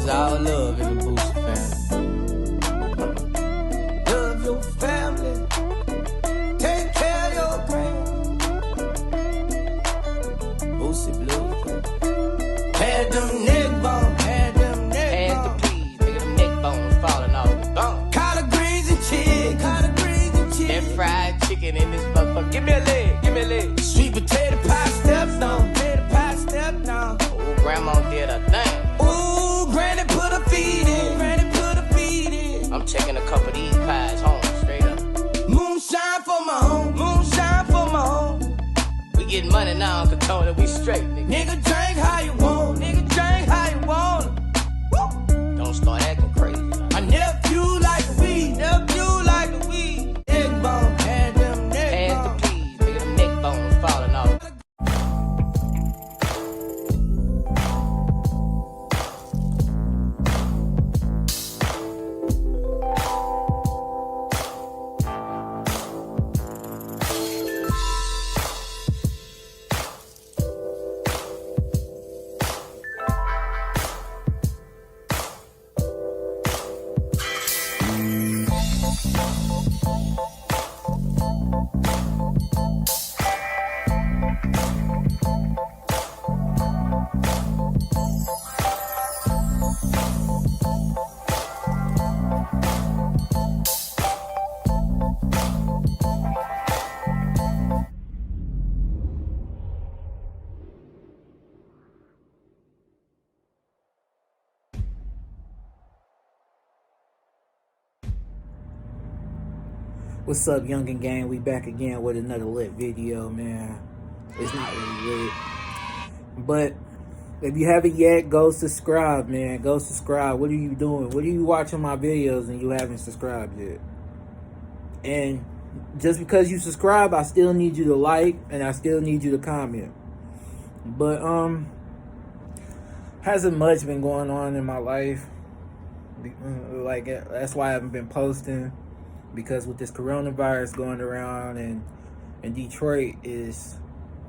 is all love in the Boosie family. Love your family. Take care of your grand. Boosie Blues. Had them neck bones. Had them neck bones. Had the peas. Nigga, them neck bones falling off the bone. Collard greens and chicken. Collard greens and chicken. That fried chicken in this motherfucker. Give me a leg. Give me a leg. Sweet potato pie steps on. Potato pie steps on. Oh, grandma did a thing. Ooh, granny put her feet in. Granny put her feet in. I'm taking a couple of these pies home, straight up. Moonshine for my home. Moonshine for my home. We getting money now, Uncle Tony. We straight, nigga. Nigga, drink how you want. Nigga, drink how you want. Woo. Don't start acting crazy. My nephew like the weed. Nephew like the weed. Neck bone. Had them neck bones. Had the peas. Nigga, them neck bones falling off. What's up, Young and Gang? We back again with another lit video, man. It's not really lit, but if you haven't yet, go subscribe, man. Go subscribe. What are you doing? What are you watching my videos and you haven't subscribed yet? And just because you subscribe, I still need you to like and I still need you to comment. But hasn't much been going on in my life. Like, that's why I haven't been posting. Because with this coronavirus going around, and Detroit is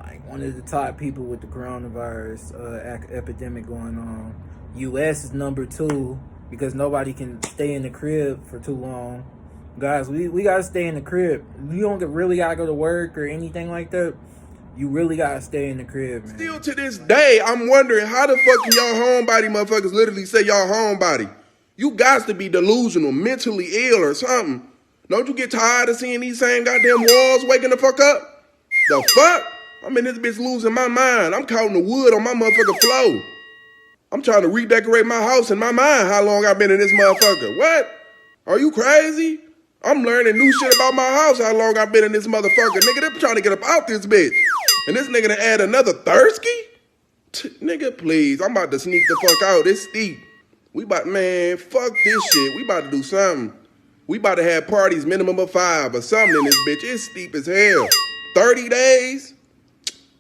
like one of the top people with the coronavirus epidemic going on. U.S. is number 2 because nobody can stay in the crib for too long. Guys, we gotta stay in the crib. You don't really gotta go to work or anything like that. You really gotta stay in the crib, man. Still to this day, I'm wondering how the fuck can y'all homebody motherfuckers literally say y'all homebody? You guys to be delusional, mentally ill or something. Don't you get tired of seeing these same goddamn walls waking the fuck up? The fuck? I'm in this bitch losing my mind. I'm counting the wood on my motherfucking floor. I'm trying to redecorate my house in my mind how long I've been in this motherfucker. What? Are you crazy? I'm learning new shit about my house how long I've been in this motherfucker. Nigga, they're trying to get up out this bitch. And this nigga to add another Thursky? Nigga, please. I'm about to sneak the fuck out. It's steep. We about, man, fuck this shit. We about to do something. We about to have parties minimum of 5 or something in this bitch. It's steep as hell. 30 days?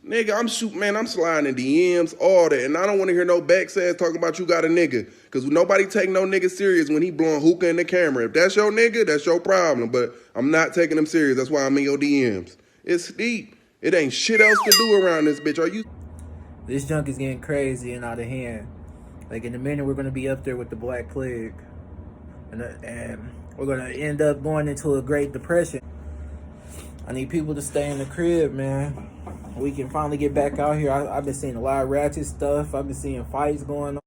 Nigga, I'm shooting, man, I'm sliding in DMs, all that. And I don't want to hear no backsass talking about you got a nigga. Because nobody take no nigga serious when he blowing hookah in the camera. If that's your nigga, that's your problem. But I'm not taking him serious. That's why I'm in your DMs. It's steep. It ain't shit else to do around this bitch. Are you? This junk is getting crazy and out of hand. Like, in a minute, we're going to be up there with the Black Plague. And we're going to end up going into a Great Depression. I need people to stay in the crib, man. We can finally get back out here. I've been seeing a lot of ratchet stuff. I've been seeing fights going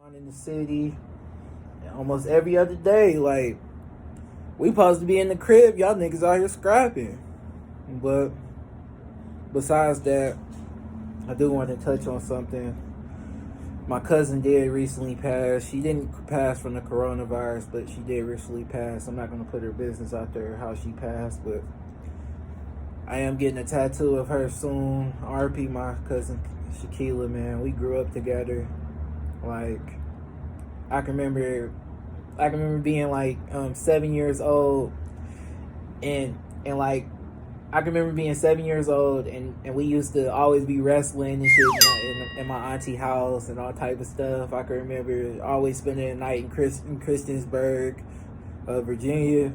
on in the city. Almost every other day. Like, we supposed to be in the crib. Y'all niggas out here scrapping. But besides that, I do want to touch on something. My cousin did recently pass. She didn't pass from the coronavirus, but she did recently pass. I'm not going to put her business out there how she passed, but I am getting a tattoo of her soon. RP my cousin Kela, man. We grew up together. Like, I can remember being like 7 years old and like I can remember being 7 years old, and we used to always be wrestling and shit in my auntie house and all type of stuff. I can remember always spending a night in Christiansburg, Virginia.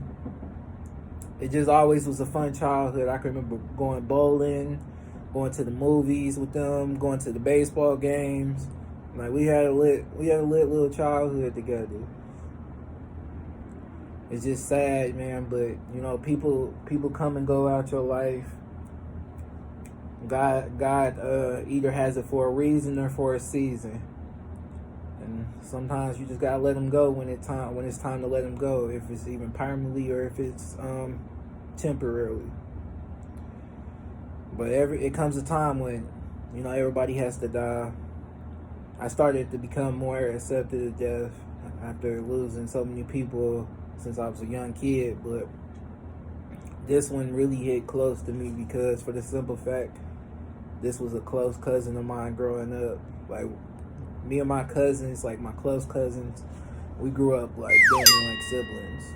It just always was a fun childhood. I can remember going bowling, going to the movies with them, going to the baseball games. Like we had a lit little childhood together. It's just sad, man, but you know, people come and go out your life. God either has it for a reason or for a season, and sometimes you just gotta let them go when it's time to let them go. If it's even permanently or if it's temporarily. But it comes a time when, you know, everybody has to die. I started to become more accepted of death after losing so many people since I was a young kid, but this one really hit close to me because for the simple fact, this was a close cousin of mine growing up. Like, me and my cousins, like my close cousins, we grew up like being like siblings.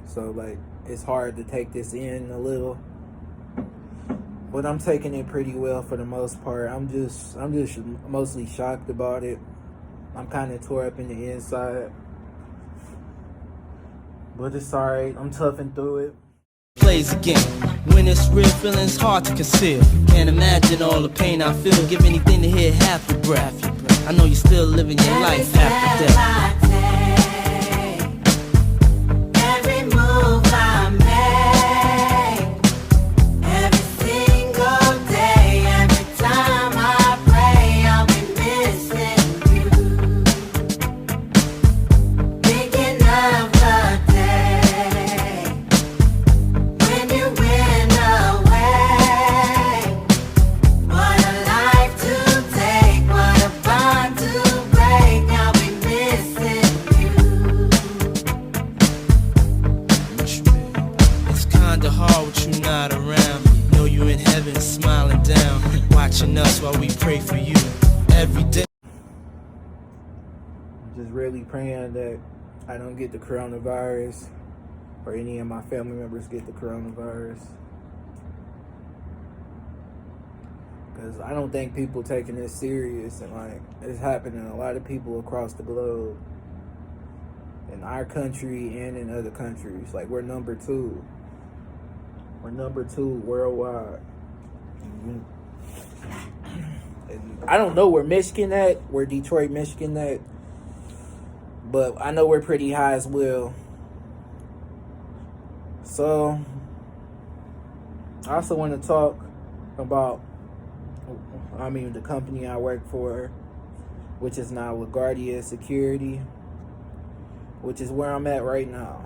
So like, it's hard to take this in a little, but I'm taking it pretty well for the most part. I'm just mostly shocked about it. I'm kind of tore up in the inside. But it's alright, I'm toughing through it. Plays again. When it's real, feeling's hard to conceal. Can't imagine all the pain I feel. Give anything to hear half your breath. I know you're still living your life after death. Every move I make, every single day, every time I pray, I'll be missing you. Thinking of the day when you went away. What a life to take, what a bond to break. I'll be missing you. It's kinda hard with you not around. Know you in heaven smiling down, watching us while we pray for you every day. Just really praying that I don't get the coronavirus or any of my family members get the coronavirus. Because I don't think people taking this serious, and like it's happening to a lot of people across the globe. In our country and in other countries. Like we're number 2. We're number 2 worldwide. And I don't know where Michigan at, where Detroit, Michigan at, but I know we're pretty high as well. So I also want to talk about, the company I work for, which is now LaGuardia Security, which is where I'm at right now.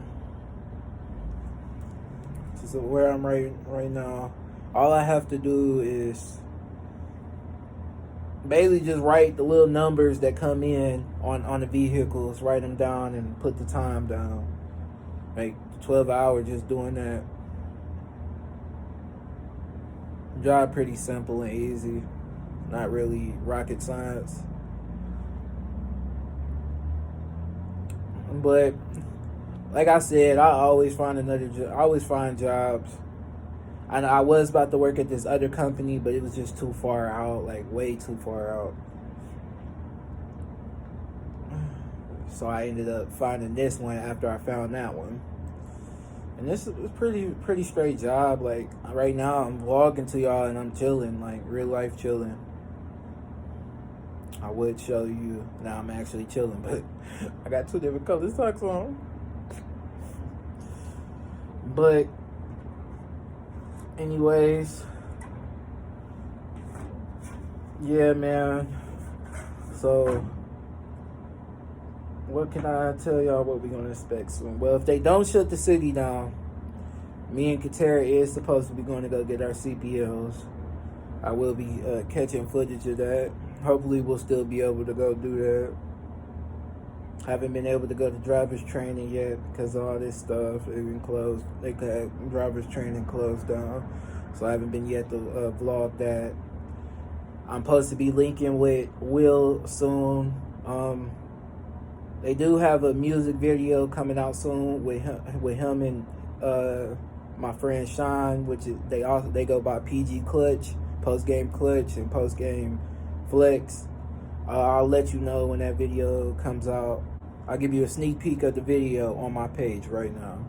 So where I'm right now, all I have to do is basically just write the little numbers that come in on the vehicles, write them down and put the time down. Like 12 hours just doing that. Job pretty simple and easy. Not really rocket science. But like I said, I always find another job. I always find jobs. And I was about to work at this other company, but it was just too far out, like way too far out. So I ended up finding this one after I found that one. And this is a pretty straight job. Like right now I'm vlogging to y'all and I'm chilling, like real life chilling. I would show you now I'm actually chilling, but I got 2 different color socks on. But anyways, yeah, man. So what can I tell y'all what we're gonna expect soon? Well, if they don't shut the city down, me and Katera is supposed to be going to go get our CPLs. I will be catching footage of that. Hopefully we'll still be able to go do that. Haven't been able to go to driver's training yet because of all this stuff. It's been closed. They got driver's training closed down. So I haven't been yet to vlog that. I'm supposed to be linking with Will soon. They do have a music video coming out soon with him and my friend Sean, which is, they go by PG Clutch, Post Game Clutch, and Post Game Flex. I'll let you know when that video comes out. I'll give you a sneak peek of the video on my page right now.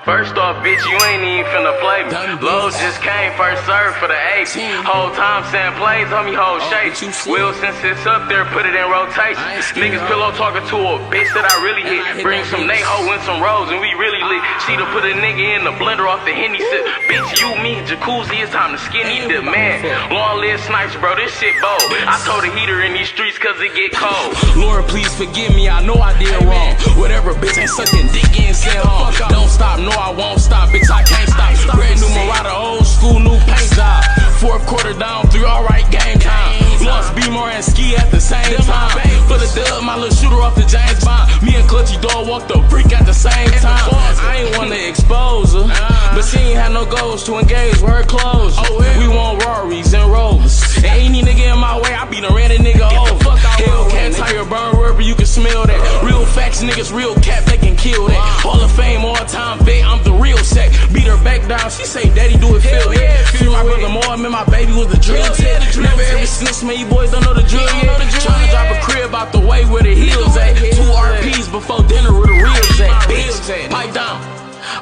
First off, bitch, you ain't even finna play me. Lowe's just came, first serve for the 8. Whole time saying plays, homie, whole shape. Will, since it's up there, put it in rotation. Niggas pillow talking to a bitch that I really hit. Bring some Naho and some Rose, and we really lit. She done put a nigga in the blender off the Henny sip. Bitch, you, me, jacuzzi, it's time to skinny dip, man. Long live snipes, bro, this shit bold. I told the heater in these streets cause it get cold. Lord, please forgive me, I know I did wrong. Whatever, bitch, ain't sucking dick in, send home. Don't stop, no, I won't stop, bitch, I can't stop. Brand new Marauder, old school, new paint job. Fourth quarter down, 3, alright, game time. Lost Beamer and Ski at the same time. For the dub, my little shooter off the James Bond. Me and Clutchy Dog walked the freak at the same time. I ain't wanna expose her, but she ain't had no goals to engage with her clothes. We want Rorys and Rovers. And any nigga in my way, I be the ran a nigga over. Hell can't tire, burn rubber, you can smell that. Real facts, niggas, real cap, they can kill that. Hall of Fame, all time vet, I'm the real sack. Beat her back down, she say, daddy, do it, feel it. Free my brother more, man, my baby was the drill tech. Never ever snitch, man, you boys don't know the drill yet. Tryna drop a crib out the way where the heels at. 2 RPs before dinner where the reels at. Bitch, pipe down.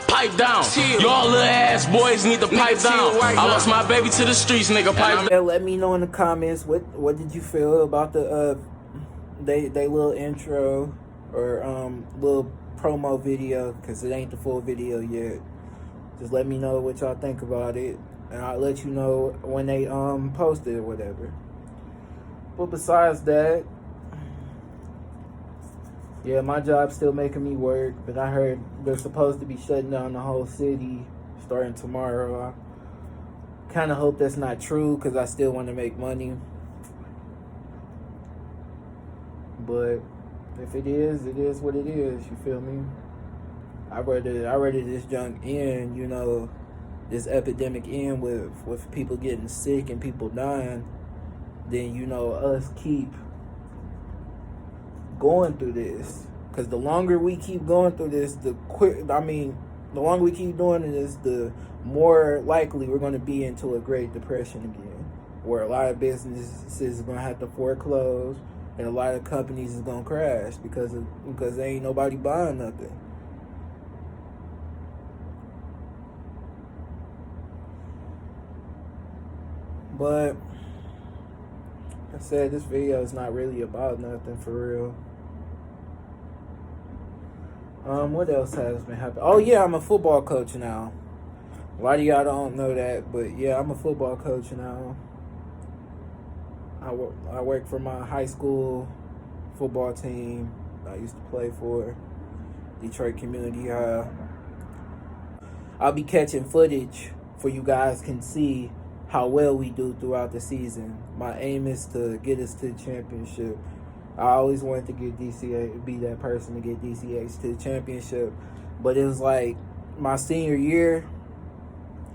Pipe down. Y'all little ass boys need to pipe down. I lost my baby to the streets, nigga. Pipe down. Let me know in the comments what did you feel about the they little intro or little promo video, because it ain't the full video yet. Just let me know what y'all think about it, and I'll let you know when they post it or whatever. But besides that, yeah, my job's still making me work, but I heard they're supposed to be shutting down the whole city starting tomorrow. I kind of hope that's not true because I still want to make money. But if it is what it is, you feel me? I'd rather this junk end, you know, this epidemic end with people getting sick and people dying than, you know, us keep going through this. Because the longer we keep going through this, the longer we keep doing this, the more likely we're going to be into a Great Depression again, where a lot of businesses are going to have to foreclose and a lot of companies is going to crash because there ain't nobody buying nothing. But like I said, this video is not really about nothing for real. What else has been happening? Oh yeah, I'm a football coach now. A lot of y'all don't know that, but yeah, I'm a football coach now. I work for my high school football team I used to play for, Detroit Community High. I'll be catching footage for you guys can see how well we do throughout the season. My aim is to get us to the championship. I always wanted to get DCA, be that person to get DCH to the championship. But it was like my senior year,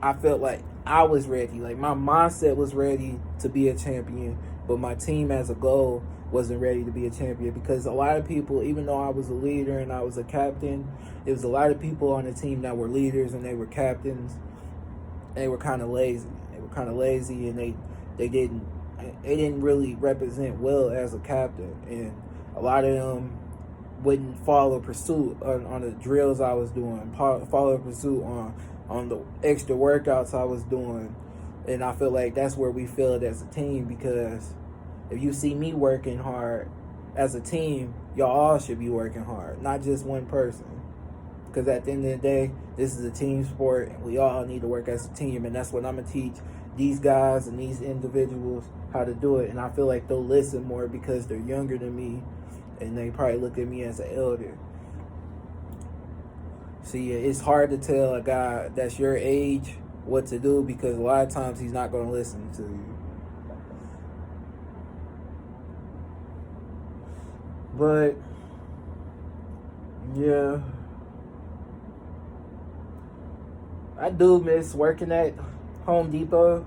I felt like I was ready. Like my mindset was ready to be a champion, but my team as a goal wasn't ready to be a champion because a lot of people, even though I was a leader and I was a captain, there was a lot of people on the team that were leaders and they were captains. They were kind of lazy. And they didn't really represent well as a captain, and a lot of them wouldn't follow pursuit on the drills I was doing, follow pursuit on the extra workouts I was doing. And I feel like that's where we failed as a team, because if you see me working hard as a team, y'all all should be working hard, not just one person. Because at the end of the day, this is a team sport, and we all need to work as a team, and that's what I'm going to teach these guys and these individuals how to do it. And I feel like they'll listen more because they're younger than me, and they probably look at me as an elder. So yeah, it's hard to tell a guy that's your age what to do, because a lot of times he's not going to listen to you. But yeah, I do miss working at Home Depot,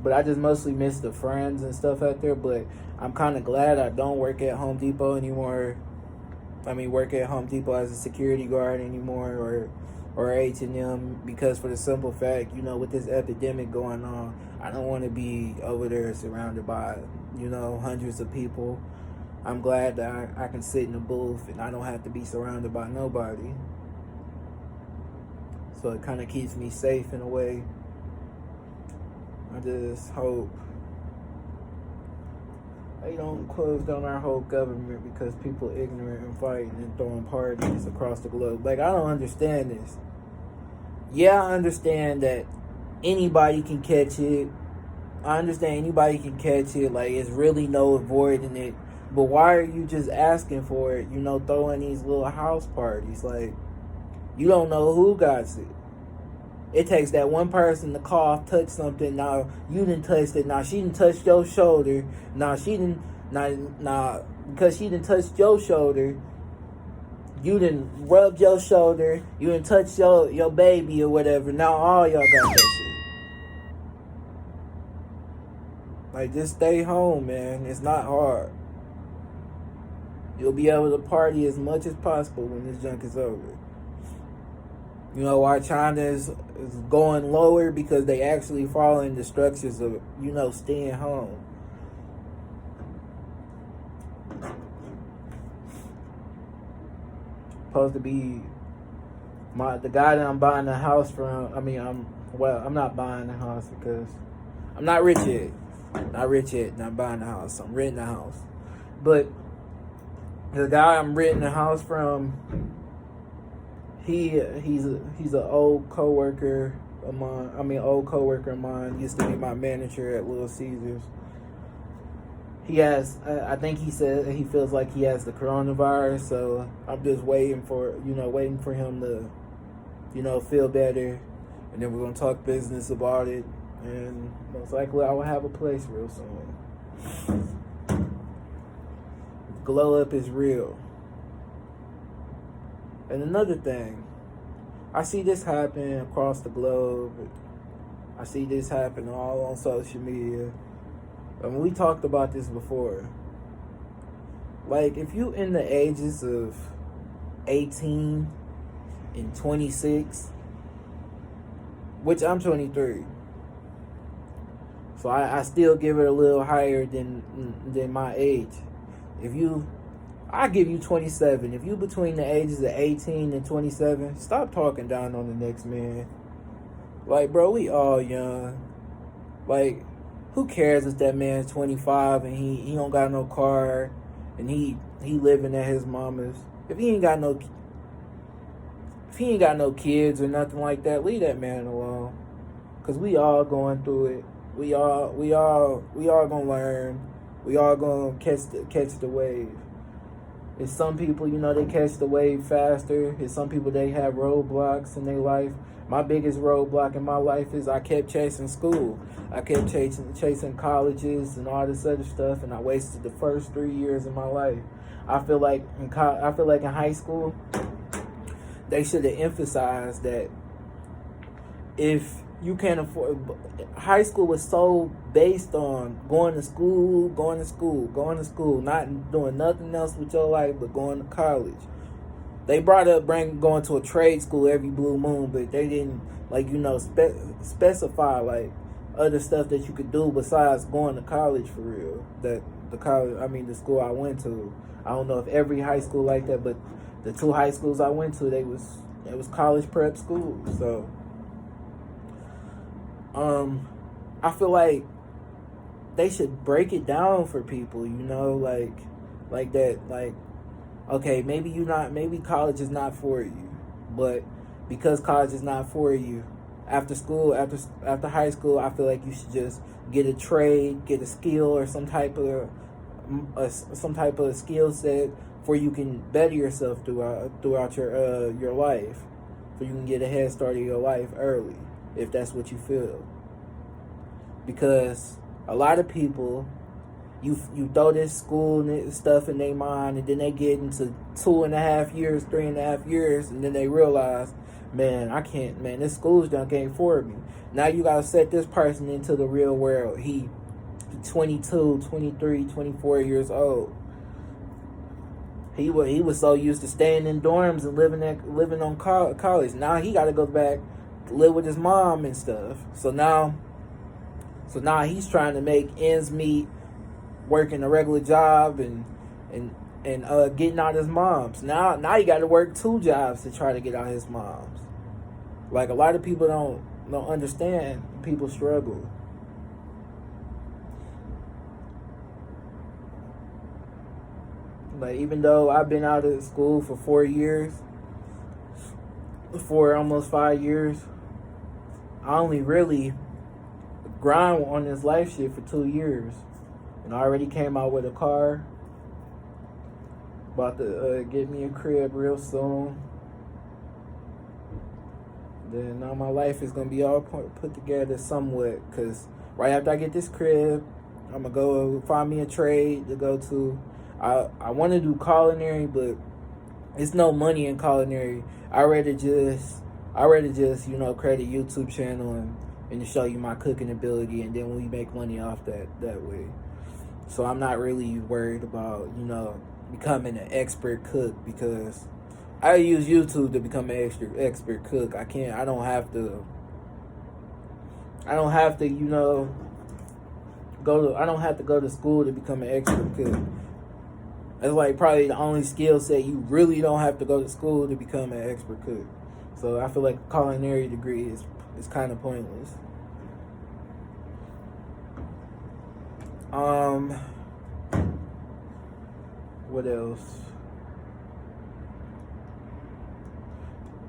but I just mostly miss the friends and stuff out there. But I'm kind of glad I don't work at Home Depot anymore, work at Home Depot as a security guard anymore, or H&M, because for the simple fact, with this epidemic going on, I don't want to be over there surrounded by, hundreds of people. I'm glad that I can sit in a booth and I don't have to be surrounded by nobody. So it kind of keeps me safe in a way. I just hope they don't close down our whole government because people ignorant and fighting and throwing parties across the globe. Like, I don't understand this. Yeah, I understand that anybody can catch it. I understand anybody can catch it. Like, it's really no avoiding it. But why are you just asking for it? Throwing these little house parties. Like, you don't know who got it. It takes that one person to cough, touch something. Now you didn't touch it. Now she didn't touch your shoulder. Now she didn't. Now because she didn't touch your shoulder, you didn't rub your shoulder. You didn't touch your baby or whatever. Now all y'all got that shit. Like, just stay home, man. It's not hard. You'll be able to party as much as possible when this junk is over. Why China is going lower? Because they actually following the structures of, staying home. Supposed to be the guy that I'm buying the house from. I'm not buying the house because I'm not rich yet. Not buying the house. I'm renting the house. But the guy I'm renting the house from, he's an old coworker of mine. Used to be my manager at Little Caesars. He has, I think he said he feels like he has the coronavirus, so I'm just waiting for him to, feel better, and then we're gonna talk business about it, and most likely I will have a place real soon. Glow up is real. And another thing, I see this happen across the globe. I see this happen all on social media. We talked about this before. Like, if you in the ages of 18 and 26, which I'm 23, so I still give it a little higher than my age. I give you 27. If you between the ages of 18 and 27, stop talking down on the next man. Like, bro, we all young. Like, who cares if that man's 25 and he don't got no car and he living at his mama's? If he ain't got no kids or nothing like that, leave that man alone. Cause we all going through it. We all gonna learn. We all gonna catch the wave. It's some people, they catch the wave faster. It's some people, they have roadblocks in their life. My biggest roadblock in my life is I kept chasing school. I kept chasing colleges and all this other stuff, and I wasted the first 3 years of my life. I feel like in high school, they should have emphasized that if you can't afford, high school was so based on going to school, not doing nothing else with your life but going to college. They brought up going to a trade school every blue moon, but they didn't specify like other stuff that you could do besides going to college for real. The school I went to, I don't know if every high school like that, but the two high schools I went to, it was college prep schools. So I feel like they should break it down for people, like that, like, okay, maybe college is not for you, but because college is not for you, after high school, I feel like you should just get a trade, get a skill or some type of skill set for you can better yourself throughout your life, so you can get a head start of your life early, if that's what you feel. Because a lot of people, you throw this school stuff in their mind, and then they get into 2.5 years, 3.5 years, and then they realize, man, this school's junk ain't for me. Now you gotta set this person into the real world. He 22, 23, 24 years old. He was so used to staying in dorms and living on college. Now he got to go back to live with his mom and stuff. So now he's trying to make ends meet, working a regular job and getting out his mom's. Now he got to work 2 jobs to try to get out his mom's. Like, a lot of people don't understand people struggle. Like, even though I've been out of school for 4 years, for almost 5 years, I only really grind on this life shit for 2 years. And I already came out with a car. About to get me a crib real soon. Then now my life is going to be all put together somewhat. Because right after I get this crib, I'm going to go find me a trade to go to. I want to do culinary, but it's no money in culinary. I rather just create a YouTube channel and show you my cooking ability, and then we make money off that way. So I'm not really worried about, becoming an expert cook, because I use YouTube to become an expert cook. I don't have to go to school to become an expert cook. That's like probably the only skill set you really don't have to go to school to become an expert cook. So I feel like a culinary degree is kind of pointless. What else?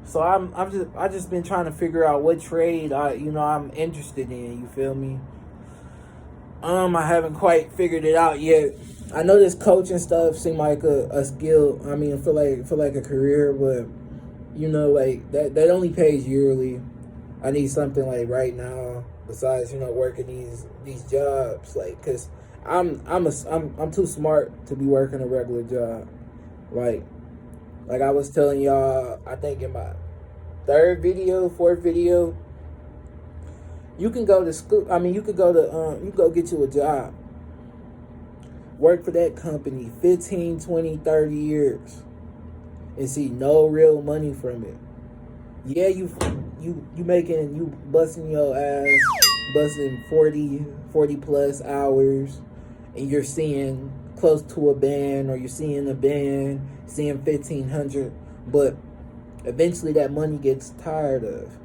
So I just been trying to figure out what trade I'm interested in. You feel me? I haven't quite figured it out yet. I know this coaching stuff seem like a skill. I mean, for like a career, but like that only pays yearly. I need something like right now besides working these jobs, like, cause I'm too smart to be working a regular job. Like I was telling y'all, I think in my 4th video, you can go to school. I mean, you can go get you a job. Work for that company 15, 20, 30 years and see no real money from it. Yeah, you busting your ass, busting 40 plus hours, and you're seeing close to a band, or you're seeing a band, seeing 1,500, but eventually that money gets tired of.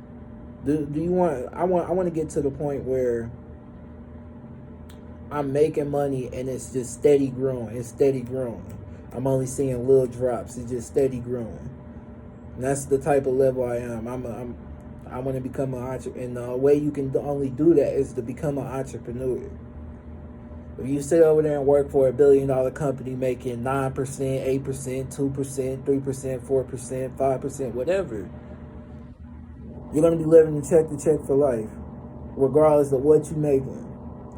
I want to get to the point where I'm making money and it's just steady growing. It's steady growing. I'm only seeing little drops. It's just steady growing. And that's the type of level I am. I want to become an entrepreneur. And the way you can only do that is to become an entrepreneur. If you sit over there and work for $1 billion company making 9%, 8%, 2%, 3%, 4%, 5%, whatever, you're going to be living check to check for life, regardless of what you're making.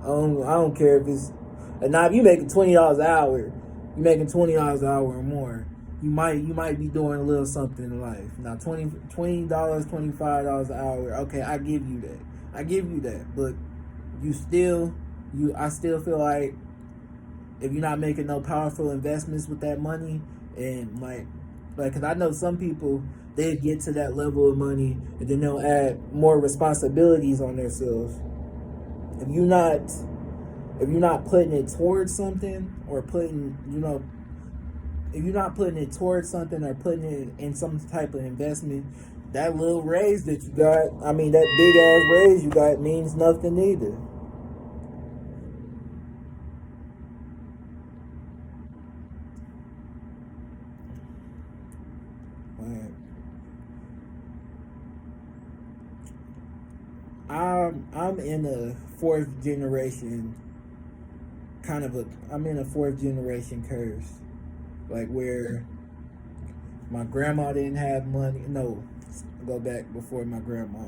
I don't care if it's, and now if you making $20 an hour, you're making $20 an hour or more, you might be doing a little something in life. Now $20, $25 an hour, okay, I give you that. But I still feel like if you're not making no powerful investments with that money, and like, cause I know some people, they get to that level of money and then they'll add more responsibilities on themselves. If you're not putting it towards something, or putting it in some type of investment, that little raise that you got, I mean, that big ass raise you got means nothing either. I'm in a fourth generation curse. Like, where my grandma didn't have money. No, go back before my grandma.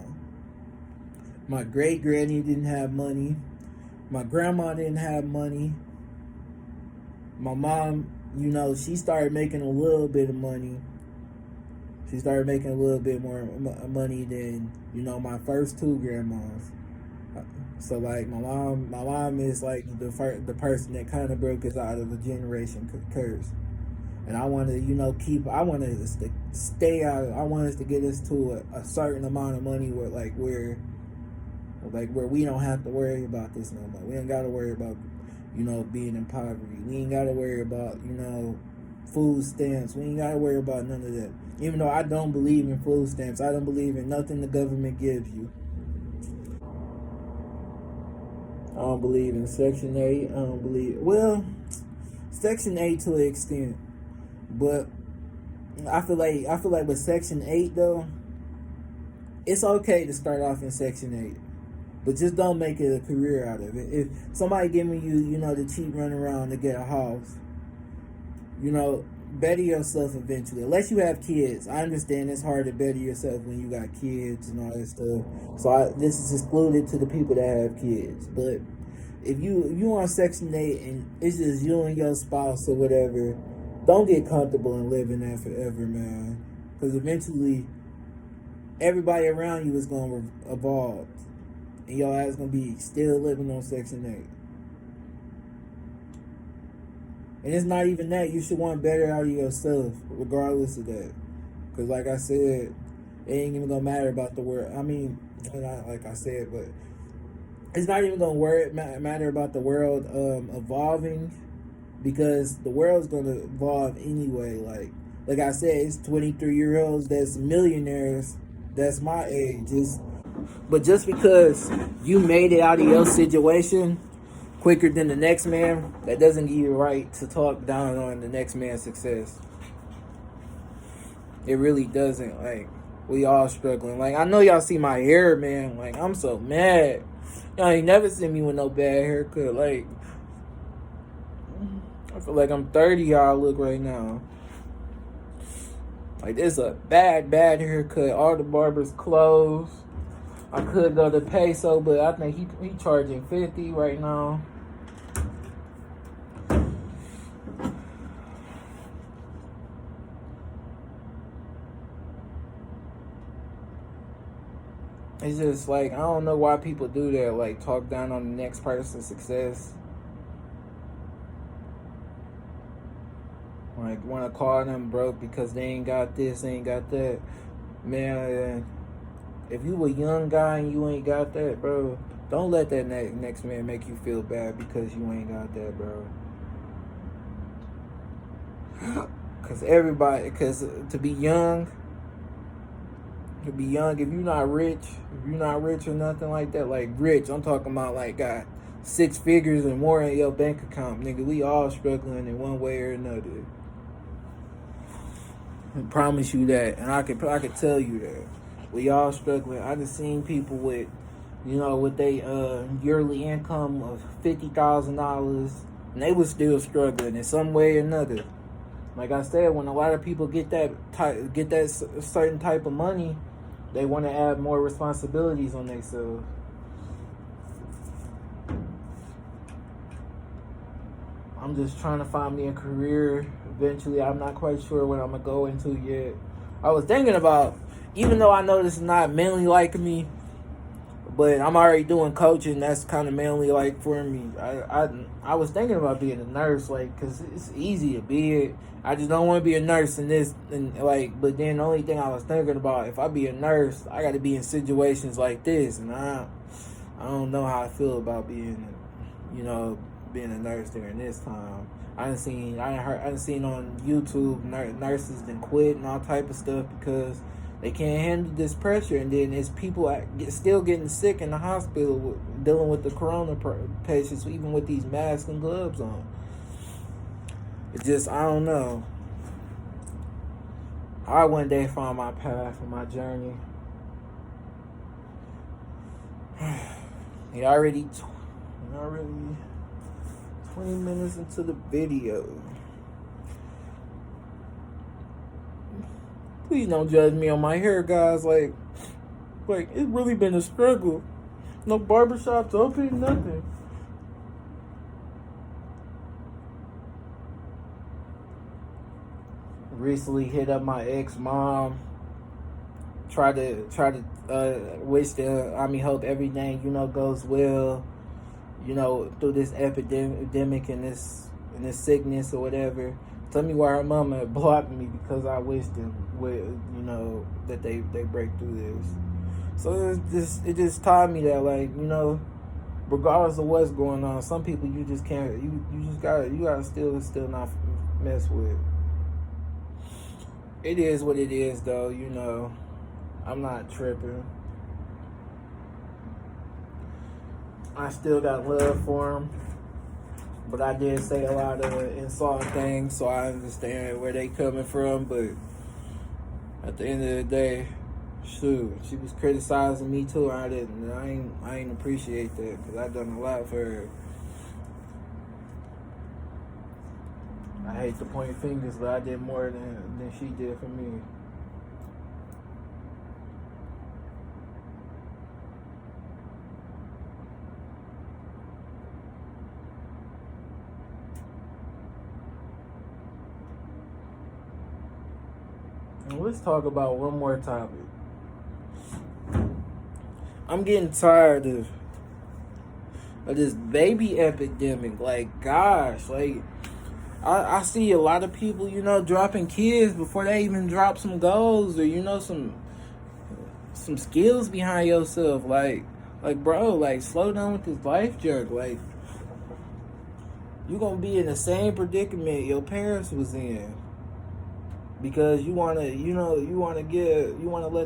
My great granny didn't have money. My grandma didn't have money. My mom, she started making a little bit of money. She started making a little bit more money than, my first 2 grandmas. So, like, my mom is like the person that kind of broke us out of a generation curse. And I want to, I want us to stay out. I want us to get us to a certain amount of money where we don't have to worry about this no more. We ain't got to worry about, being in poverty. We ain't got to worry about, food stamps. We ain't got to worry about none of that. Even though I don't believe in food stamps, I don't believe in nothing the government gives you. I don't believe in Section 8. I don't believe, Section 8 to an extent. But I feel like with Section 8 though, it's okay to start off in Section 8. But just don't make it a career out of it. If somebody giving you, the cheap runaround to get a house, better yourself eventually. Unless you have kids. I understand it's hard to better yourself when you got kids and all that stuff. So this is excluded to the people that have kids. But if you on Section 8 and it's just you and your spouse or whatever, don't get comfortable in living there forever, man. Because eventually, everybody around you is going to evolve. And your ass going to be still living on Section 8. And it's not even that. You should want better out of yourself, regardless of that. Because like I said, it ain't even going to matter about the world. I mean, not like I said, but it's not even going to matter about the world evolving. Because the world's going to evolve anyway. Like I said, it's 23-year-olds that's millionaires. That's my age. But just because you made it out of your situation quicker than the next man, that doesn't give you a right to talk down on the next man's success. It really doesn't. Like, we all struggling. Like, I know y'all see my hair, man. Like, I'm so mad. Y'all ain't never seen me with no bad haircut. Like, I feel like I'm 30, y'all look right now. Like, this is a bad haircut. All the barbers closed. I could go to Peso, but I think he charging $50 right now. It's just like, I don't know why people do that. Like, talk down on the next person's success. Like, want to call them broke because they ain't got this, they ain't got that. Man, if you a young guy and you ain't got that, bro, don't let that next man make you feel bad because you ain't got that, bro. Because to be young, if you're not rich or nothing like that, like rich, I'm talking about like got 6 figures and more in your bank account, nigga, we all struggling in one way or another. I promise you that, and I could tell you that. We all struggling. I done seen people with, with their yearly income of $50,000, and they was still struggling in some way or another. Like I said, when a lot of people get that certain type of money, they want to add more responsibilities on themselves. I'm just trying to find me a career eventually. I'm not quite sure what I'm going to go into yet. I was thinking about, even though I know this is not mainly like me, but I'm already doing coaching. That's kind of mainly like for me. I was thinking about being a nurse, like, because it's easy to be it. I just don't want to be a nurse in this, but then the only thing I was thinking about, if I be a nurse, I got to be in situations like this, and I don't know how I feel about being a nurse during this time. I done seen on YouTube nurses then quit and all type of stuff because they can't handle this pressure, and then there's people still getting sick in the hospital dealing with the corona patients, even with these masks and gloves on. It's just, I don't know. I one day find my path and my journey. He already 20 minutes into the video. Please don't judge me on my hair, guys. Like it's really been a struggle. No barbershops open, nothing. Recently hit up my ex-mom. Try to hope everything, goes well, through this epidemic and this sickness or whatever. Tell me why her mama had blocked me because I wished them with, you know, that they break through this. So it just taught me that, like, you know, regardless of what's going on, some people you just can't, you gotta still not mess with. It is what it is, though, you know. I'm not tripping. I still got love for him. But I did say a lot of insulting things, so I understand where they coming from. But at the end of the day, shoot, she was criticizing me too. I ain't appreciate that because I done a lot for her. I hate to point fingers, but I did more than she did for me. Let's talk about one more topic. I'm getting tired of this baby epidemic. Like, gosh, like, I see a lot of people, you know, dropping kids before they even drop some goals or, you know, some skills behind yourself. Like, bro, like, slow down with this life junk. Like, you gonna be in the same predicament your parents was in. Because you wanna let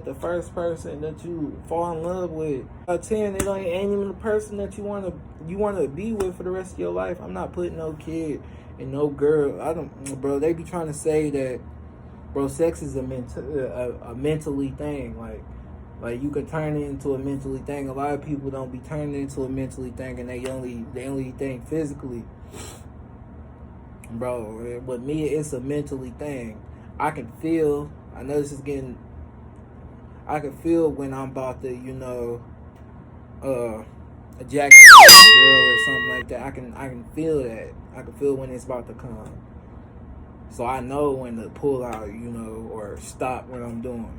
the first person that you fall in love with 10, it ain't even the person that you wanna be with for the rest of your life. I'm not putting no kid and no girl. Bro. They be trying to say that, bro, sex is a mentally thing. Like you could turn it into a mentally thing. A lot of people don't be turning it into a mentally thing, and they only think physically. Bro, with me, it's a mentally thing. I can feel when I'm about to, you know, ejaculate a girl or something like that. I can feel that. I can feel when it's about to come. So I know when to pull out, you know, or stop what I'm doing.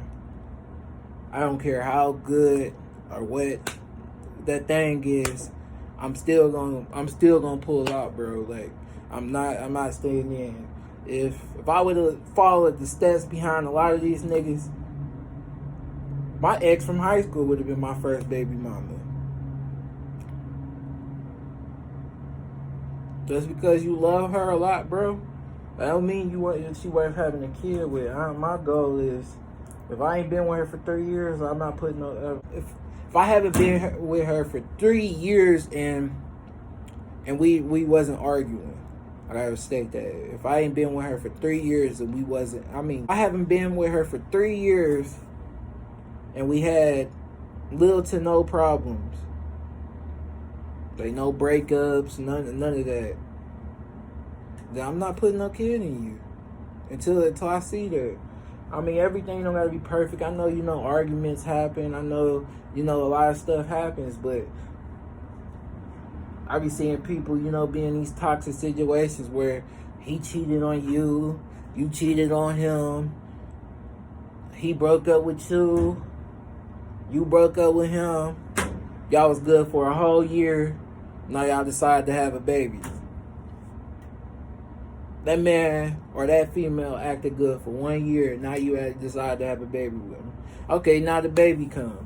I don't care how good or what that thing is. I'm still gonna pull out, bro. Like, I'm not staying in. If I would have followed the steps behind a lot of these niggas, my ex from high school would have been my first baby mama. Just because you love her a lot, bro, that don't mean she worth having a kid with. My goal is, if I ain't been with her for 3 years, I'm not putting no. If I haven't been with her for 3 years and we wasn't arguing. I gotta state that. If I ain't been with her for 3 years and I haven't been with her for 3 years and we had little to no problems. Like, no breakups, none of that. Then I'm not putting no kid in you until I see that. I mean, everything don't gotta be perfect. I know, you know, arguments happen. I know, you know, a lot of stuff happens, but I be seeing people, you know, be in these toxic situations where he cheated on you, you cheated on him, he broke up with you, you broke up with him, y'all was good for a whole year, now y'all decide to have a baby. That man or that female acted good for 1 year, now you decide to have a baby with him. Okay, now the baby comes.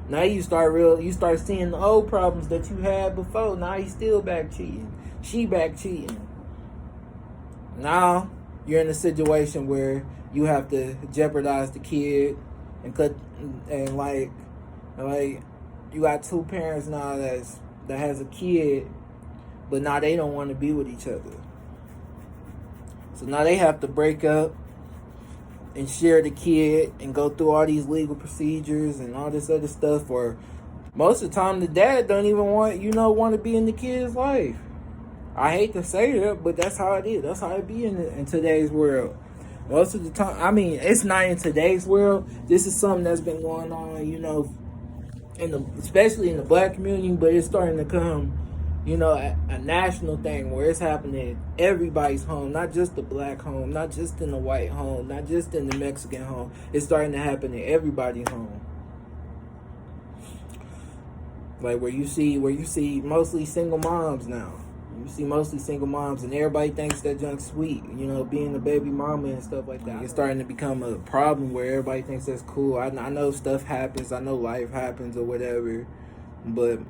Now you start seeing the old problems that you had before. Now he's still back cheating. She back cheating. Now you're in a situation where you have to jeopardize the kid and like you got two parents now that has a kid, but now they don't want to be with each other. So now they have to break up and share the kid and go through all these legal procedures and all this other stuff. Or most of the time, the dad don't even want to be in the kid's life. I hate to say that, but that's how it is. That's how it be in today's world. Most of the time, I mean, it's not in today's world. This is something that's been going on, you know, especially in the black community, but it's starting to come, you know, a national thing where it's happening in everybody's home, not just the black home, not just in the white home, not just in the Mexican home. It's starting to happen in everybody's home. Like where you see mostly single moms now. You see mostly single moms, and everybody thinks that junk's sweet. You know, being a baby mama and stuff like that. It's starting to become a problem where everybody thinks that's cool. I know stuff happens. I know life happens or whatever, but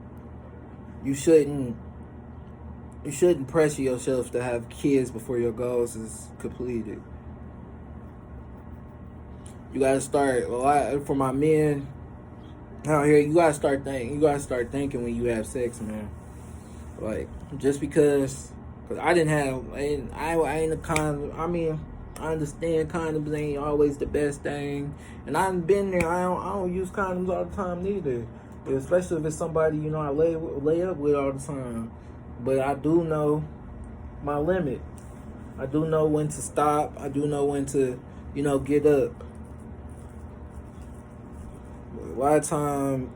you shouldn't pressure yourself to have kids before your goals is completed. You gotta start a lot for my men out here. You gotta start thinking when you have sex, man. Like, just because I ain't a condom. I mean, I understand condoms ain't always the best thing, and I've been there. I don't use condoms all the time neither, especially if it's somebody, you know, I lay up with all the time. But I do know my limit. I do know when to stop. I do know when to, you know, get up. A lot of time,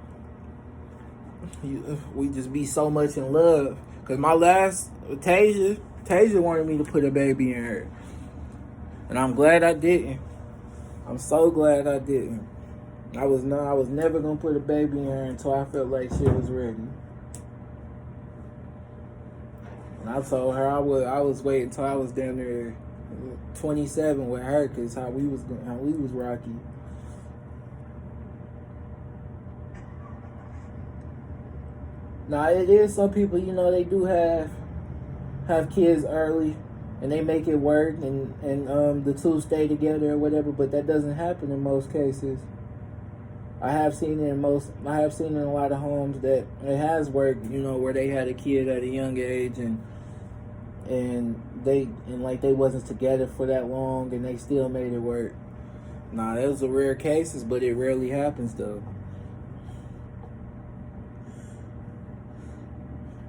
we just be so much in love. Cause my last Tasia wanted me to put a baby in her, and I'm glad I didn't. I'm so glad I didn't. I was never gonna put a baby in her until I felt like she was ready. And I told her I was waiting until I was down there 27 with her, cause how we was rocky. Now, it is some people, you know, they do have kids early, and they make it work, and the two stay together or whatever. But that doesn't happen in most cases. I have seen it in a lot of homes that it has worked, you know, where they had a kid at a young age, and they wasn't together for that long, and they still made it work. Nah, those are rare cases, but it rarely happens though.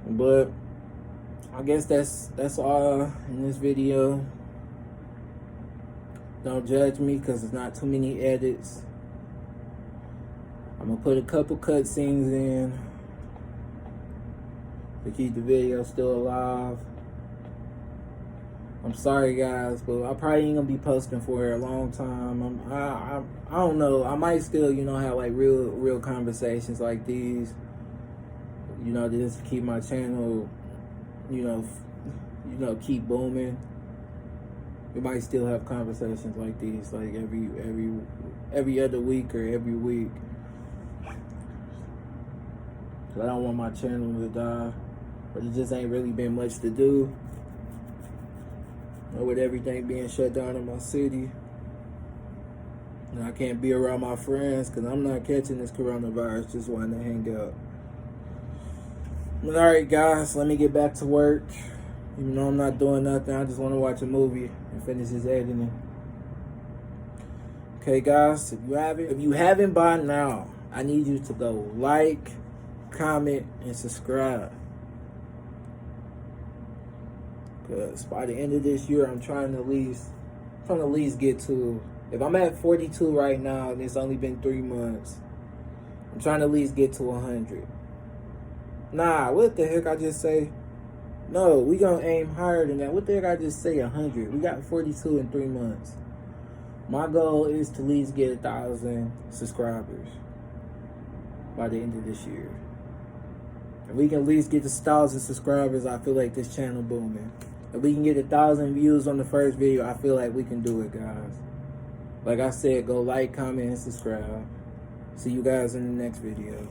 But I guess that's all in this video. Don't judge me because there's not too many edits. I'm gonna put a couple cutscenes in to keep the video still alive. I'm sorry guys, but I probably ain't gonna be posting for a long time. I don't know. I might still, you know, have like real conversations like these. You know, just to keep my channel, you know, keep booming. We might still have conversations like these, like every other week or every week. I don't want my channel to die, but it just ain't really been much to do. You know, with everything being shut down in my city, and I can't be around my friends because I'm not catching this coronavirus. Just wanting to hang out. But alright guys, let me get back to work. Even though I'm not doing nothing, I just want to watch a movie and finish this editing. Okay guys, if you haven't by now, I need you to go like, comment, and subscribe. Because by the end of this year, I'm trying to at least get to, if I'm at 42 right now and it's only been 3 months, I'm trying to at least get to 100. Nah, what the heck I just say? No, we gonna aim higher than that. What the heck I just say 100? We got 42 in 3 months. My goal is to at least get 1,000 subscribers by the end of this year. If we can at least get to 1,000 subscribers, I feel like this channel booming. If we can get 1,000 views on the first video, I feel like we can do it, guys. Like I said, go like, comment, and subscribe. See you guys in the next video.